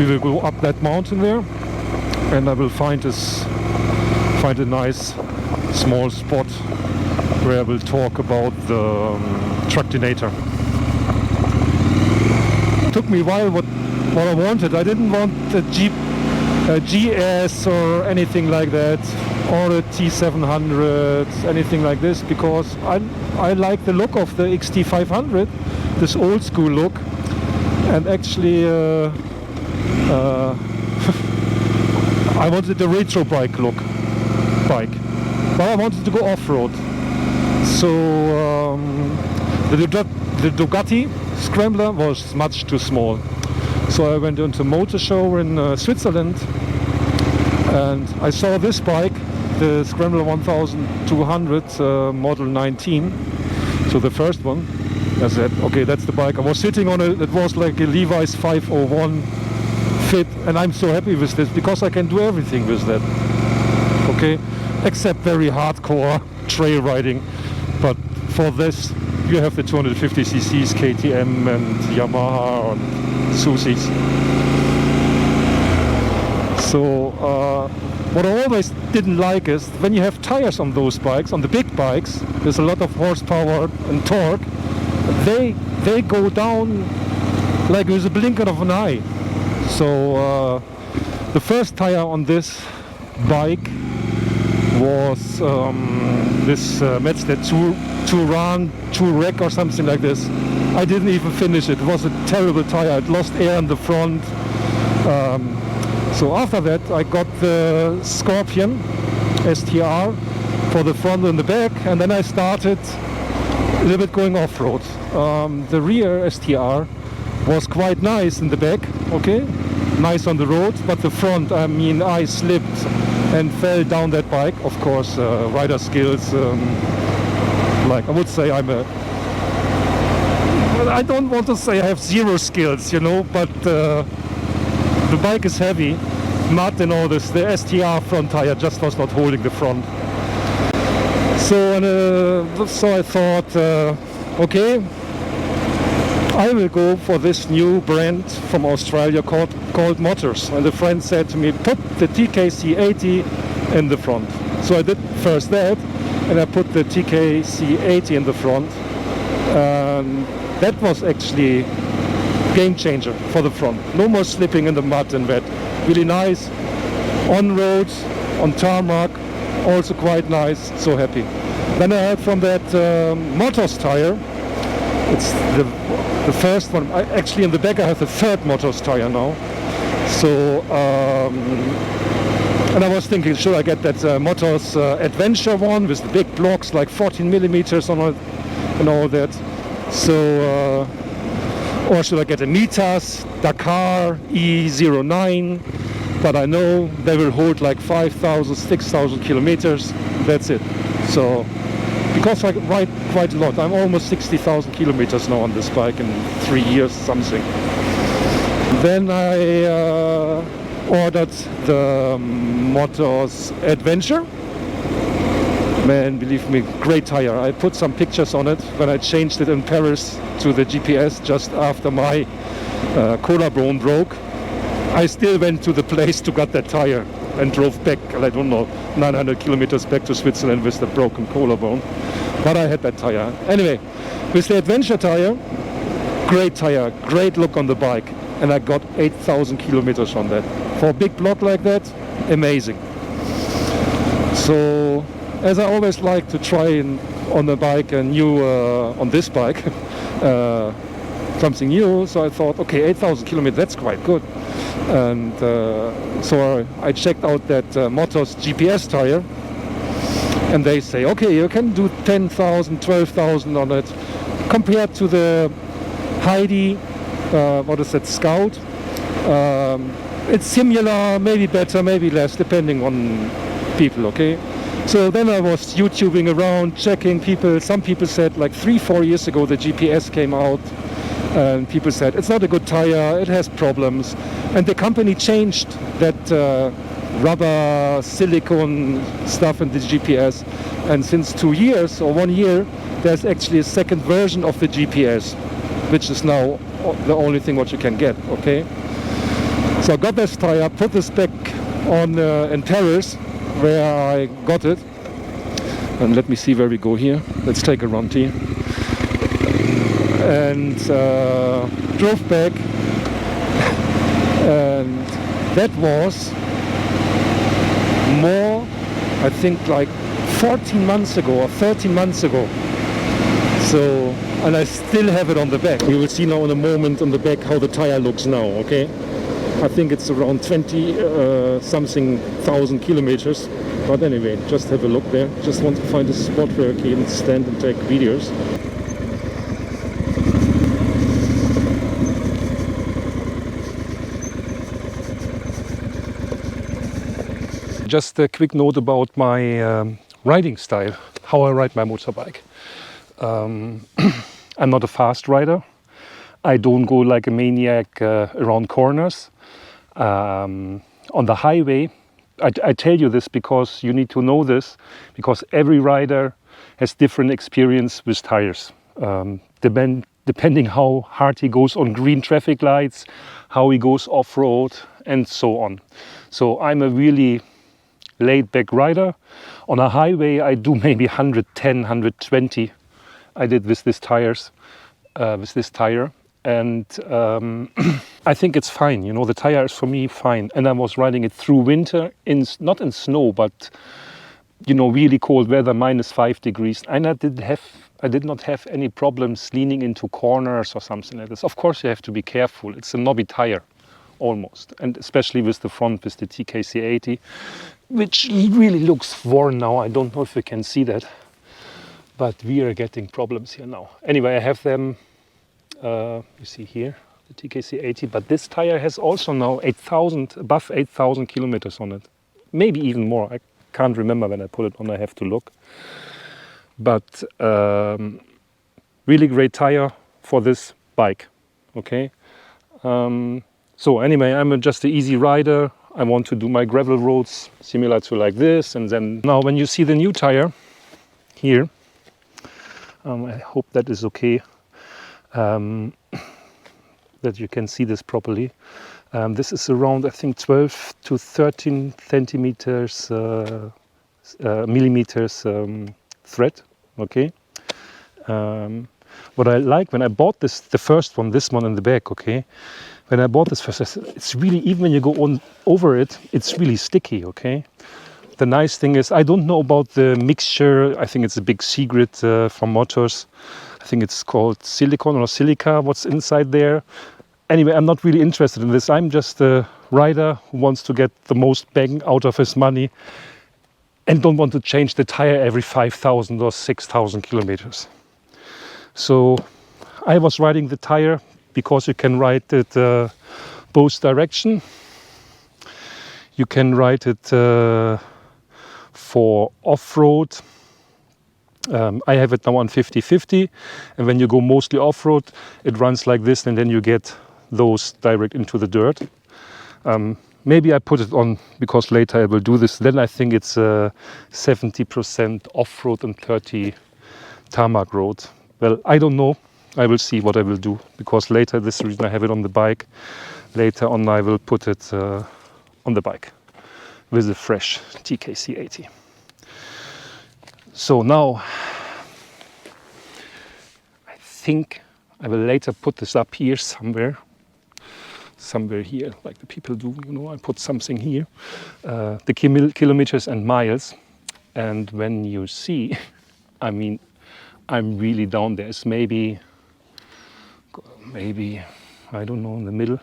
we will go up that mountain there, and I will find a nice small spot where I will talk about the Tractionator. It took me a while what I wanted. I didn't want a GS or anything like that, or a T700, anything like this, because I like the look of the XT500, this old school look, and actually I wanted the retro bike look, but I wanted to go off-road. So the Ducati Scrambler was much too small. So I went into a motor show in Switzerland, and I saw this bike, the Scrambler 1200 model 19, so the first one. I said, okay, that's the bike. I was sitting on it. It was like a Levi's 501 fit, and I'm so happy with this because I can do everything with that. Okay, except very hardcore trail riding. But for this, you have the 250 cc's KTM and Yamaha and Susie's. So what I always didn't like is when you have tires on those bikes, on the big bikes, there's a lot of horsepower and torque. They go down like with a blinker of an eye. So the first tire on this bike was this Metzler 2 Rec or something like this. I didn't even finish it. It was a terrible tire. It lost air in the front. So after that I got the Scorpion STR for the front and the back, and then I started a little bit going off-road. The rear STR was quite nice in the back, okay, nice on the road, but the front, I mean, I slipped and fell down that bike. Of course, rider skills, like I would say I don't want to say I have zero skills, you know, but the bike is heavy, mud and all this. The STR front tire just was not holding the front. So I thought, okay, I will go for this new brand from Australia called Motoz. And a friend said to me, put the TKC80 in the front. So I did first that, and I put the TKC80 in the front. That was actually game changer for the front. No more slipping in the mud and wet. Really nice on roads, on tarmac, also quite nice. So happy. Then I had from that Motoz tire. It's the first one. Actually in the back I have the third Motoz tire now. So and I was thinking, should I get that Motoz Adventure one with the big blocks, like 14 millimeters on it and all that. So or should I get a Motoz Dakar E09? But I know they will hold like 5,000, 6,000 kilometers. That's it. So because I ride quite a lot, I'm almost 60,000 kilometers now on this bike in 3 years something. Then I ordered the Motoz Adventure. Man, believe me, great tire. I put some pictures on it when I changed it in Paris to the GPS just after my collarbone broke. I still went to the place to get that tire and drove back, I don't know, 900 kilometers back to Switzerland with the broken collarbone. But I had that tire. Anyway, with the Adventure tire, great look on the bike. And I got 8,000 kilometers on that. For a big block like that, amazing. So, as I always like to try on the bike a new, on this bike, something new, so I thought, okay, 8,000 kilometers, that's quite good. And so I checked out that Motoz GPS tire, and they say, okay, you can do 10,000, 12,000 on it, compared to the Heidi, what is that, Scout. It's similar, maybe better, maybe less, depending on people, okay? So then I was YouTubing around, checking people. Some people said like 3-4 years ago the GPS came out, and people said it's not a good tire, it has problems. And the company changed that rubber silicone stuff in the GPS. And since 2 years or 1 year, there's actually a second version of the GPS, which is now the only thing what you can get, okay? So I got this tire, put this back on in terrace where I got it. And let me see where we go here. Let's take a run here. And drove back. And that was more, I think, like 14 months ago or 13 months ago. So, and I still have it on the back. You will see now in a moment on the back how the tire looks now, okay? I think it's around 20 something thousand kilometers. But anyway, just have a look there. Just want to find a spot where I can stand and take videos. Just a quick note about my riding style, how I ride my motorbike. I'm not a fast rider. I don't go like a maniac around corners. On the highway, I tell you this because you need to know this, because every rider has different experience with tires. Depending how hard he goes on green traffic lights, how he goes off-road and so on. So I'm a really laid-back rider. On a highway I do maybe 110, 120 I did with this tire. And I think it's fine, you know, the tire is for me fine. And I was riding it through winter, not in snow, but, you know, really cold weather, -5 degrees. And I did not have any problems leaning into corners or something like this. Of course you have to be careful, it's a knobby tire, almost. And especially with the front, with the TKC80, which really looks worn now. I don't know if you can see that, but we are getting problems here now. Anyway, I have them. You see here the TKC80, but this tire has also now above 8,000 kilometers on it, maybe even more. I can't remember when I put it on, I have to look. But really great tire for this bike, okay? So anyway, I'm just an easy rider. I want to do my gravel roads similar to like this, and then now when you see the new tire here, I hope that is okay. That you can see this properly. This is around, I think, 12 to 13 centimeters millimeters thread. Okay. What I like when I bought this, the first one, this one in the back. Okay. When I bought this first, it's really, even when you go on over it, it's really sticky. Okay. The nice thing is, I don't know about the mixture. I think it's a big secret from Motoz. I think it's called silicone or silica, what's inside there. Anyway, I'm not really interested in this. I'm just a rider who wants to get the most bang out of his money and don't want to change the tire every 5,000 or 6,000 kilometers. So I was riding the tire because you can ride it both direction. You can ride it for off-road. I have it now on 50-50, and when you go mostly off-road, it runs like this, and then you get those direct into the dirt. Maybe I put it on because later I will do this. Then I think it's 70% off-road and 30 tarmac road. Well, I don't know. I will see what I will do, because later, this is the reason I have it on the bike. Later on I will put it on the bike with a fresh TKC80. So now, I think I will later put this up here somewhere here, like the people do, you know, I put something here, the kilometers and miles. And when you see, I mean, I'm really down there. It's maybe, I don't know, in the middle,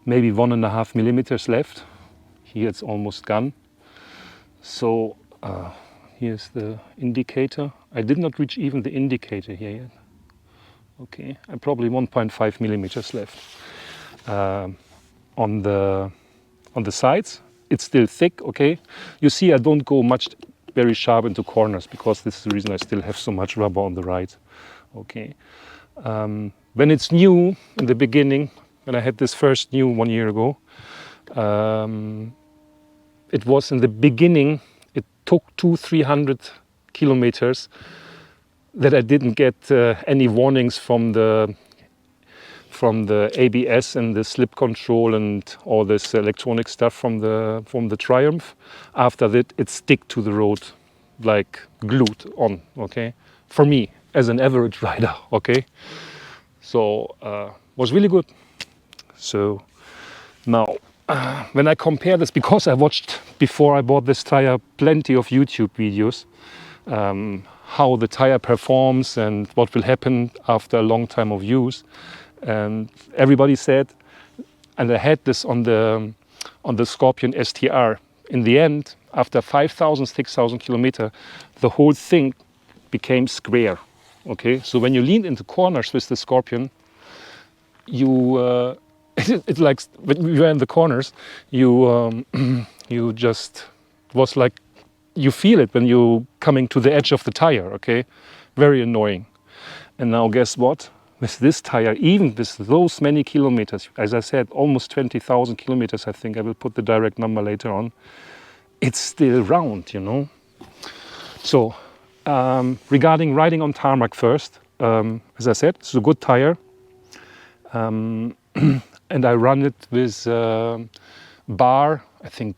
maybe 1.5 millimeters left. Here it's almost gone. So, here's the indicator. I did not reach even the indicator here yet. Okay, I probably 1.5 millimeters left. On the sides, it's still thick. Okay, you see, I don't go very sharp into corners, because this is the reason I still have so much rubber on the right. Okay, when it's new in the beginning, when I had this first new 1 year ago, it was in the beginning. Took 200-300 kilometers that I didn't get any warnings from from the ABS and the slip control and all this electronic stuff from the Triumph. After that, it stick to the road like glued on. Okay, for me as an average rider. Okay, so was really good. So now when I compare this, because I watched before I bought this tire plenty of YouTube videos, how the tire performs and what will happen after a long time of use, and everybody said, and I had this on the Scorpion STR, in the end, after 5,000, 6,000 kilometers, the whole thing became square. Okay, so when you lean into corners with the Scorpion, you it's like when we were in the corners, you you just was like, you feel it when you coming to the edge of the tire. Okay, very annoying. And now guess what? With this tire, even with those many kilometers, as I said, almost 20,000 kilometers, I think I will put the direct number later on, it's still round, you know. So regarding riding on tarmac first, as I said, it's a good tire. And I run it with bar, I think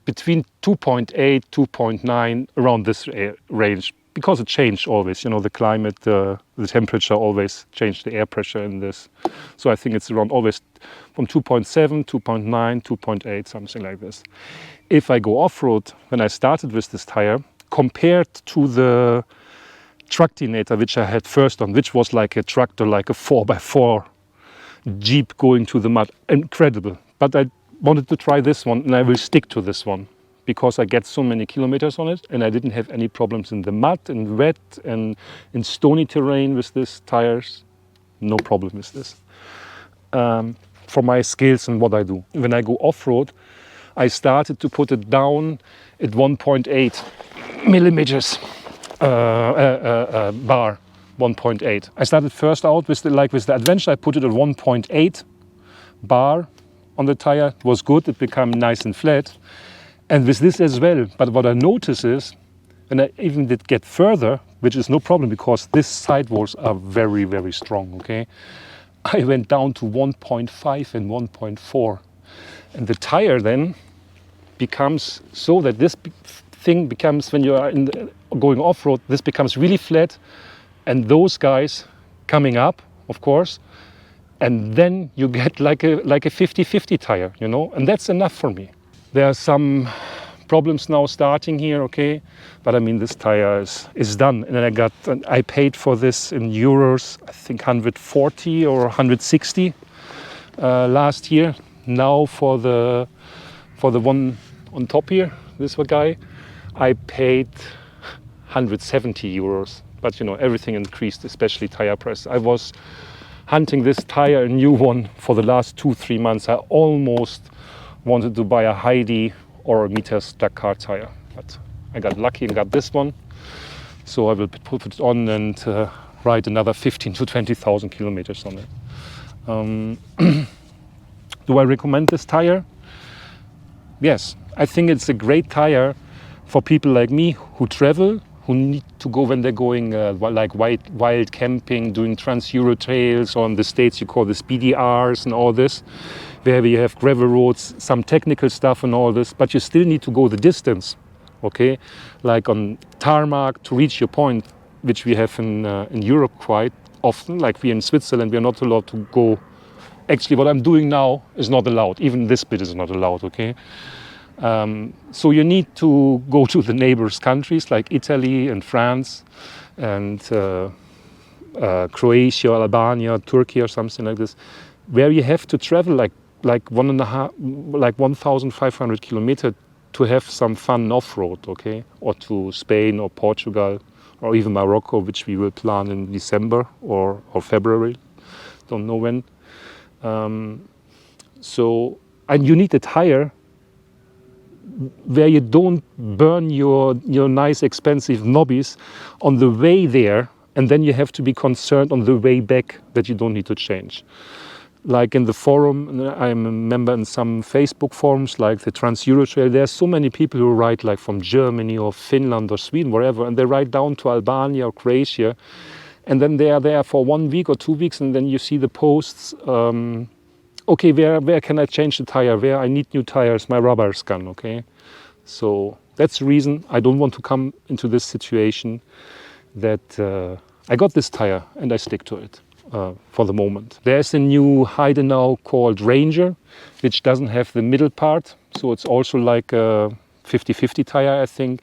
between 2.8, 2.9, around this range, because it changed always, you know, the climate, the temperature always changed the air pressure in this. So I think it's around always from 2.7, 2.9, 2.8, something like this. If I go off-road, when I started with this tire, compared to the Tractionator, which I had first on, which was like a tractor, like a 4x4 Jeep going to the mud, incredible. But I wanted to try this one, and I will stick to this one because I get so many kilometers on it, and I didn't have any problems in the mud and wet and in stony terrain with these tires. No problem with this. For my skills and what I do. When I go off-road, I started to put it down at 1.8 millimeters bar. 1.8. I started first out with the Adventure. I put it at 1.8 bar on the tire. It was good. It became nice and flat. And with this as well. But what I noticed is, when I even did get further, which is no problem because these sidewalls are very, very strong. Okay, I went down to 1.5 and 1.4, and the tire then becomes so that this thing becomes, when you are going off-road, this becomes really flat. And those guys coming up, of course, and then you get like a 50-50 tire, you know, and that's enough for me. There are some problems now starting here, okay, but I mean this tire is done, and I paid for this in euros, I think 140 or 160 last year. Now for the one on top here, this guy, I paid 170 euros. But you know, everything increased, especially tire price. I was hunting this tire, a new one, for the last 2-3 months. I almost wanted to buy a Heidi or a Motoz Dakar tire, but I got lucky and got this one. So I will put it on and ride another 15 to 20,000 kilometers on it. Do I recommend this tire? Yes, I think it's a great tire for people like me who travel, who need to go when they're going like wild camping, doing Trans-Euro trails, or in the States you call this BDRs and all this, where we have gravel roads, some technical stuff and all this, but you still need to go the distance, okay? Like on tarmac to reach your point, which we have in Europe quite often, like we in Switzerland, we are not allowed to go. Actually, what I'm doing now is not allowed. Even this bit is not allowed, okay? So you need to go to the neighbors countries like Italy and France and Croatia, Albania, Turkey or something like this, where you have to travel like 1,500 kilometers to have some fun off-road, okay? Or to Spain or Portugal or even Morocco, which we will plan in December or February, don't know when. So, and you need a tire where you don't burn your nice expensive knobbies on the way there, and then you have to be concerned on the way back that you don't need to change. Like in the forum, I'm a member in some Facebook forums like the Trans-Euro Trail. There are so many people who ride like from Germany or Finland or Sweden, wherever, and they ride down to Albania or Croatia, and then they are there for 1 week or 2 weeks, and then you see the posts, okay, where can I change the tire, where I need new tires, my rubber is gone, okay? So that's the reason I don't want to come into this situation that I got this tire and I stick to it for the moment. There's a new Heidenau called Ranger, which doesn't have the middle part, so it's also like a 50-50 tire, I think,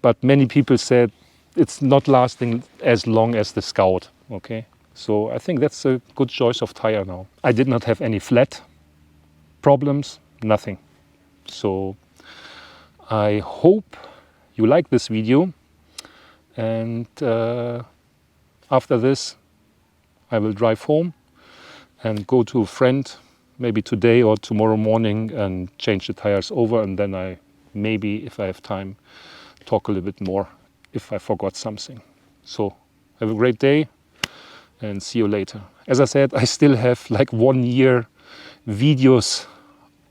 but many people said it's not lasting as long as the Scout, okay? So I think that's a good choice of tire now. I did not have any flat problems, nothing. So I hope you like this video, and after this I will drive home and go to a friend, maybe today or tomorrow morning, and change the tires over, and then I maybe, if I have time, talk a little bit more if I forgot something. So have a great day and see you later. As I said, I still have like 1 year videos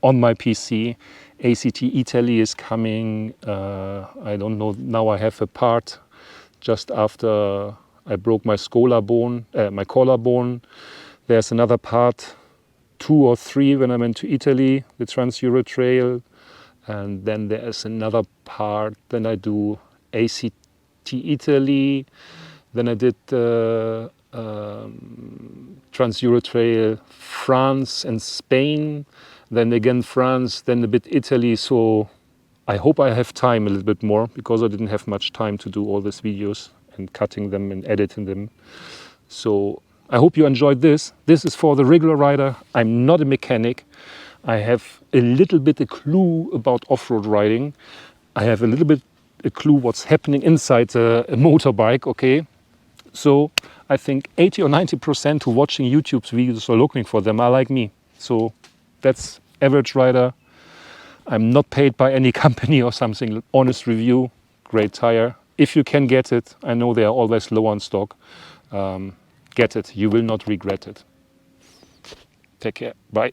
on my PC. ACT Italy is coming. I don't know, now I have a part just after I broke my my collarbone. There's another part, 2 or 3 when I went to Italy, the Trans-Euro Trail. And then there's another part, then I do ACT Italy, then I did Trans-Euro Trail France and Spain, then again France, then a bit Italy. So I hope I have time a little bit more, because I didn't have much time to do all these videos and cutting them and editing them. So I hope you enjoyed this. This is for the regular rider. I'm not a mechanic. I have a little bit a clue about off-road riding. I have a little bit a clue what's happening inside a motorbike, okay? So I think 80 or 90% who watching YouTube's videos or looking for them are like me. So that's average rider. I'm not paid by any company or something. Honest review, great tire. If you can get it, I know they are always low on stock. Get it, you will not regret it. Take care, bye.